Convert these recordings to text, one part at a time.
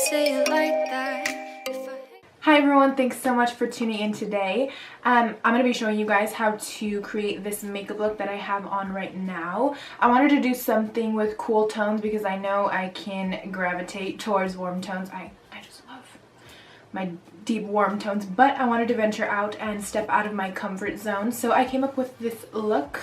say it like that. Hi everyone, thanks so much for tuning in today. I'm going to be showing you guys how to create this makeup look that I have on right now. I wanted to do something with cool tones because I know I can gravitate towards warm tones. I just love my deep warm tones, but I wanted to venture out and step out of my comfort zone. So I came up with this look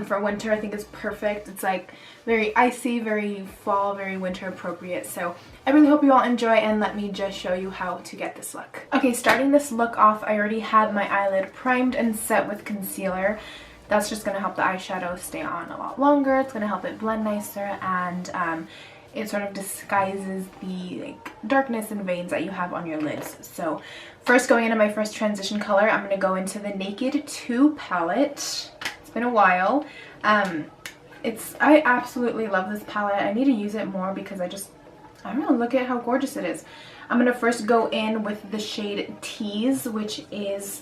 for winter. I think is perfect. It's like very icy, very fall, very winter appropriate. So I really hope you all enjoy, and let me just show you how to get this look. Okay, starting this look off, I already had my eyelid primed and set with concealer. That's just going to help the eyeshadow stay on a lot longer. It's going to help it blend nicer, and it sort of disguises the darkness and veins that you have on your lids. So first, going into my first transition color, I'm going to go into the Naked 2 palette. It's been a while. I absolutely love this palette. I need to use it more because I don't know, look at how gorgeous it is. I'm going to first go in with the shade Tease, which is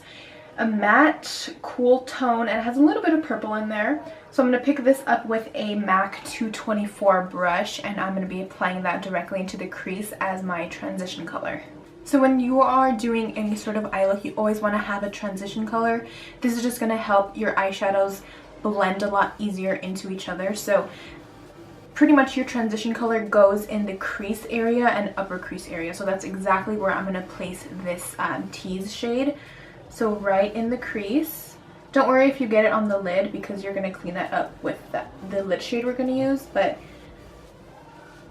a matte, cool tone, and it has a little bit of purple in there. So I'm going to pick this up with a MAC 224 brush, and I'm going to be applying that directly into the crease as my transition color. So when you are doing any sort of eye look, you always want to have a transition color. This is just going to help your eyeshadows blend a lot easier into each other. So pretty much your transition color goes in the crease area and upper crease area. So that's exactly where I'm going to place this Tease shade. So right in the crease. Don't worry if you get it on the lid because you're going to clean that up with the lid shade we're going to use. But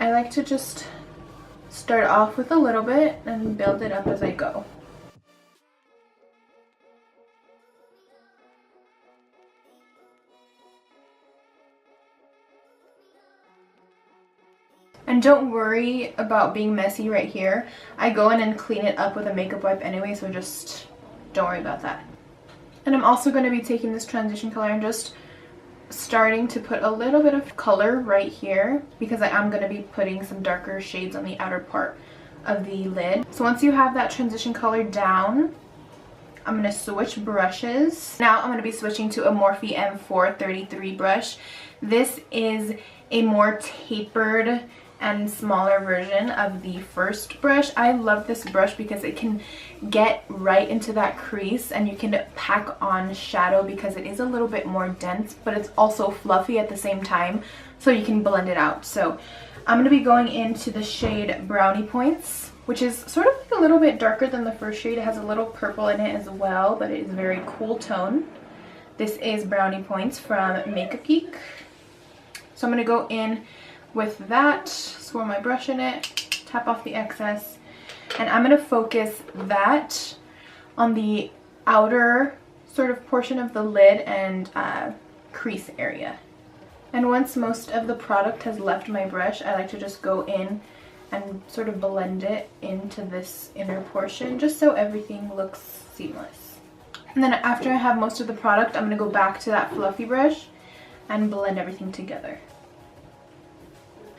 I like to just start off with a little bit and build it up as I go. And don't worry about being messy right here. I go in and clean it up with a makeup wipe anyway, so just don't worry about that. And I'm also going to be taking this transition color and just starting to put a little bit of color right here because I am going to be putting some darker shades on the outer part of the lid. So once you have that transition color down, I'm going to switch brushes. Now I'm going to be switching to a Morphe M433 brush. This is a more tapered and smaller version of the first brush. I love this brush because it can get right into that crease and you can pack on shadow because it is a little bit more dense, but it's also fluffy at the same time, so you can blend it out. So I'm going to be going into the shade Brownie Points, which is sort of like a little bit darker than the first shade. It has a little purple in it as well, but it is a very cool tone. This is Brownie Points from Makeup Geek. So I'm going to go in with that, swirl my brush in it, tap off the excess, and I'm going to focus that on the outer sort of portion of the lid and crease area. And once most of the product has left my brush, I like to just go in and sort of blend it into this inner portion just so everything looks seamless. And then after I have most of the product, I'm going to go back to that fluffy brush and blend everything together.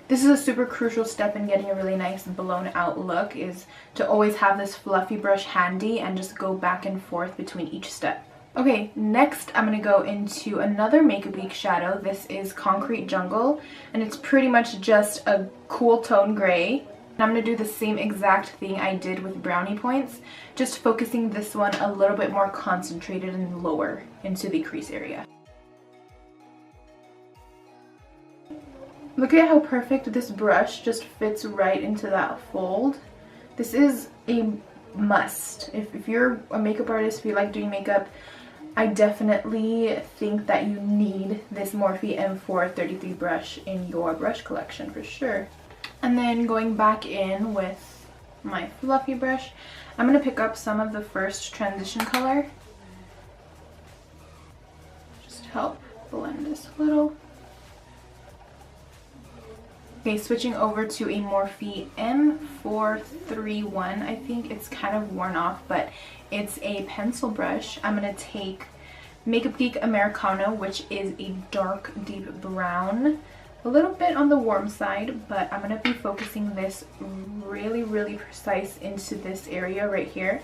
This is a super crucial step in getting a really nice blown out look, is to always have this fluffy brush handy and just go back and forth between each step. Okay, next I'm going to go into another Makeup Geek shadow. This is Concrete Jungle, and it's pretty much just a cool tone gray. And I'm going to do the same exact thing I did with Brownie Points, just focusing this one a little bit more concentrated and lower into the crease area. Look at how perfect this brush just fits right into that fold. This is a must. If you're a makeup artist, if you like doing makeup, I definitely think that you need this Morphe M433 brush in your brush collection for sure. And then going back in with my fluffy brush, I'm going to pick up some of the first transition color. Just help blend this a little. Okay, switching over to a Morphe M431. I think it's kind of worn off, but it's a pencil brush. I'm going to take Makeup Geek Americano, which is a dark, deep brown. A little bit on the warm side, but I'm going to be focusing this really, really precise into this area right here.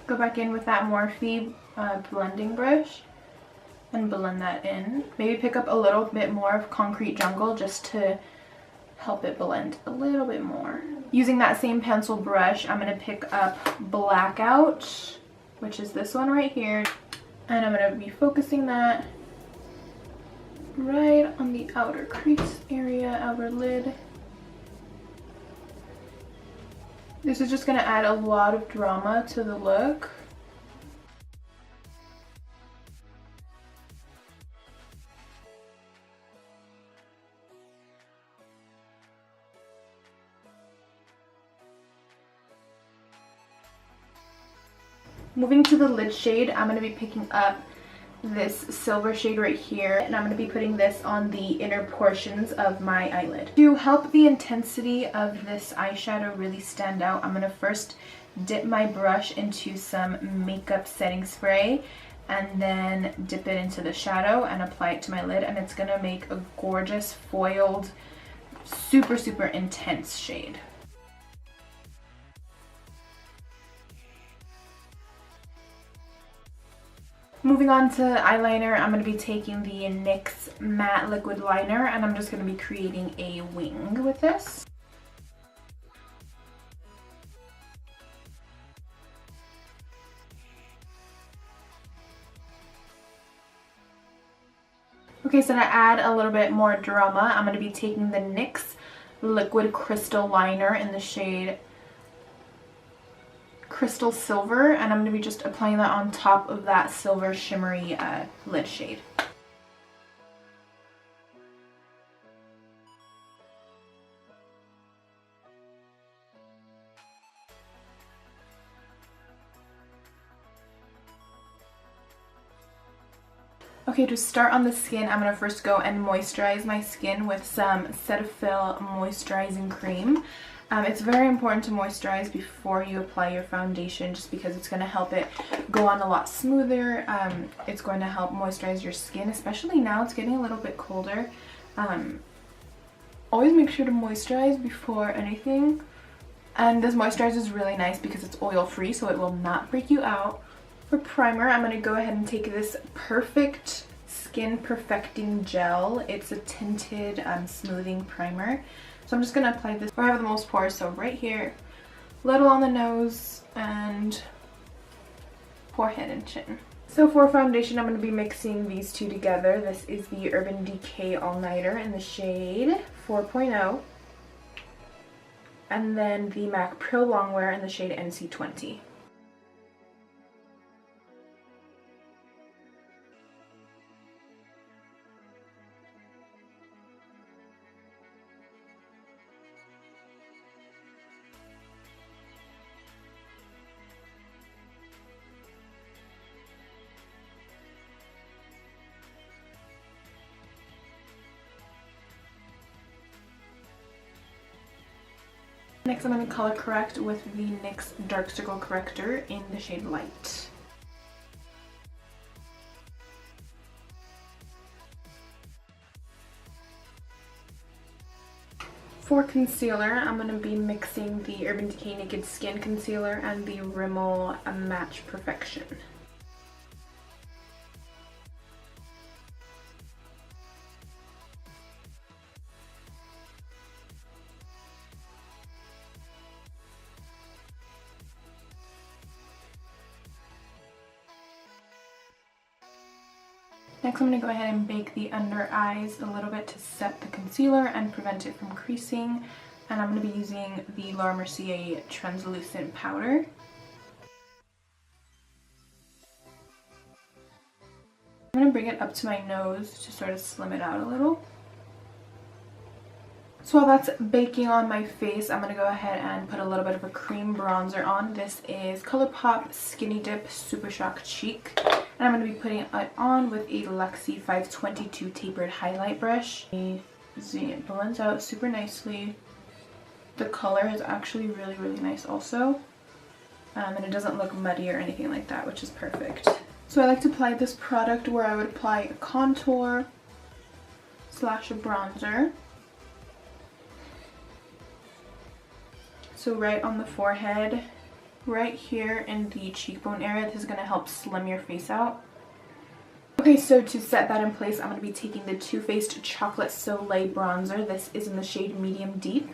Go back in with that Morphe blending brush and blend that in. Maybe pick up a little bit more of Concrete Jungle just to help it blend a little bit more. Using that same pencil brush, I'm going to pick up Blackout, which is this one right here, and I'm going to be focusing that right on the outer crease area, outer lid. This is just going to add a lot of drama to the look. Moving to the lid shade, I'm going to be picking up this silver shade right here, and I'm going to be putting this on the inner portions of my eyelid. To help the intensity of this eyeshadow really stand out, I'm going to first dip my brush into some makeup setting spray and then dip it into the shadow and apply it to my lid, and it's going to make a gorgeous foiled, super intense shade. Moving on to eyeliner, I'm going to be taking the NYX Matte Liquid Liner, and I'm just going to be creating a wing with this. Okay, so to add a little bit more drama, I'm going to be taking the NYX Liquid Crystal Liner in the shade Crystal Silver, and I'm going to be just applying that on top of that silver shimmery lid shade. Okay, to start on the skin, I'm going to first go and moisturize my skin with some Cetaphil Moisturizing Cream. It's very important to moisturize before you apply your foundation, just because it's going to help it go on a lot smoother. It's going to help moisturize your skin, especially now it's getting a little bit colder. Always make sure to moisturize before anything. And this moisturizer is really nice because it's oil free, so it will not break you out. For primer, I'm going to go ahead and take this Perfect Skin Perfecting Gel. It's a tinted smoothing primer. So I'm just going to apply this where I have the most pores, so right here, little on the nose, and forehead and chin. So for foundation, I'm going to be mixing these two together. This is the Urban Decay All Nighter in the shade 4.0, and then the MAC Pro Longwear in the shade NC20. Next, I'm going to color correct with the NYX Dark Circle Corrector in the shade Light. For concealer, I'm going to be mixing the Urban Decay Naked Skin Concealer and the Rimmel Match Perfection. Next, I'm going to go ahead and bake the under eyes a little bit to set the concealer and prevent it from creasing. And I'm going to be using the Laura Mercier Translucent Powder. I'm going to bring it up to my nose to sort of slim it out a little. So while that's baking on my face, I'm going to go ahead and put a little bit of a cream bronzer on. This is ColourPop Skinny Dip Super Shock Cheek. And I'm going to be putting it on with a Luxie 522 tapered highlight brush. See, it blends out super nicely. The color is actually really nice also. And it doesn't look muddy or anything like that, which is perfect. So I like to apply this product where I would apply a contour slash a bronzer. So right on the forehead, right here in the cheekbone area, this is going to help slim your face out. Okay, so to set that in place, I'm going to be taking the Too Faced Chocolate Soleil Bronzer. This is in the shade Medium Deep.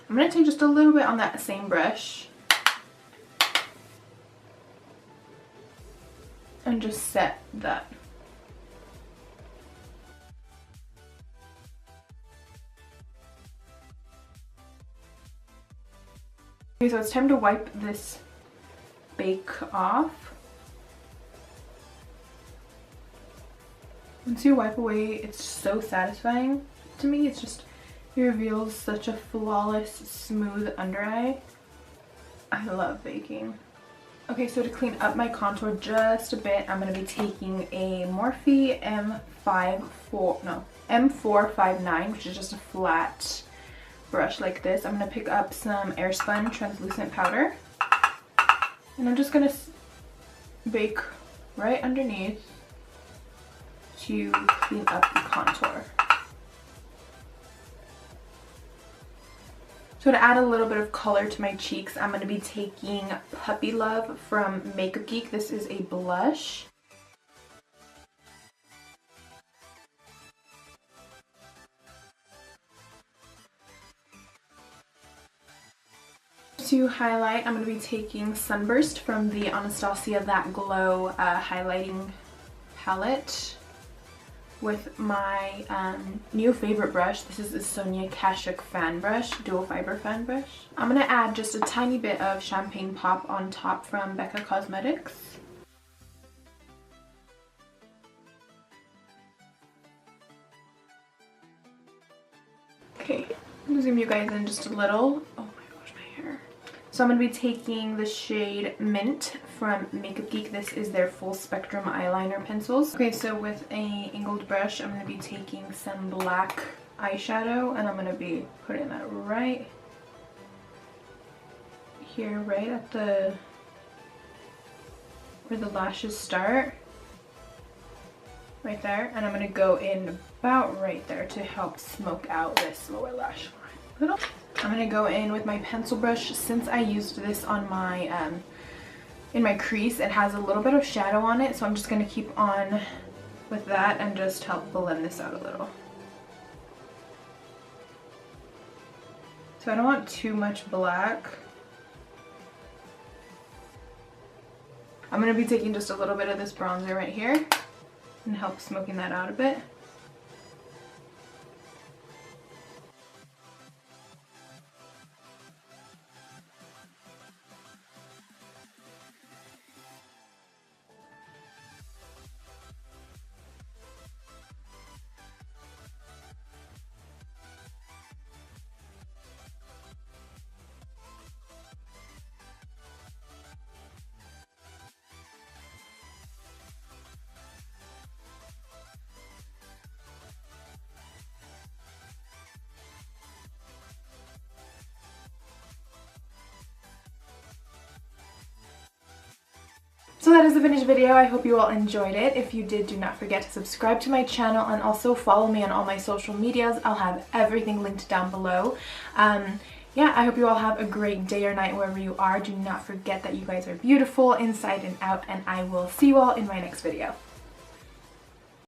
I'm going to take just a little bit on that same brush and just set that. Okay, so it's time to wipe this bake off. Once you wipe away, it's so satisfying to me. It's just, it reveals such a flawless, smooth under eye. I love baking. Okay, so to clean up my contour just a bit, I'm going to be taking a Morphe M459, which is just a flat brush like this. I'm going to pick up some Airspun translucent powder, and I'm just going to bake right underneath to clean up the contour. So to add a little bit of color to my cheeks, I'm going to be taking Puppy Love from Makeup Geek. This is a blush. To highlight, I'm going to be taking Sunburst from the Anastasia That Glow highlighting palette with my new favorite brush. This is the Sonia Kashuk fan brush, dual fiber fan brush. I'm going to add just a tiny bit of Champagne Pop on top from Becca Cosmetics. Okay, I'm going to zoom you guys in just a little. Oh my gosh, my hair. So I'm going to be taking the shade Mint from Makeup Geek. This is their full spectrum eyeliner pencils. Okay, so with a angled brush, I'm going to be taking some black eyeshadow, and I'm going to be putting that right here, right at the where the lashes start. Right there. And I'm going to go in about right there to help smoke out this lower lash line. I'm going to go in with my pencil brush. Since I used this on my in my crease, it has a little bit of shadow on it, so I'm just going to keep on with that and just help blend this out a little. So I don't want too much black. I'm going to be taking just a little bit of this bronzer right here and help smoking that out a bit. So that is the finished video. I hope you all enjoyed it. If you did, do not forget to subscribe to my channel and also follow me on all my social medias. I'll have everything linked down below. Yeah, I hope you all have a great day or night wherever you are. Do not forget that you guys are beautiful inside and out, and I will see you all in my next video.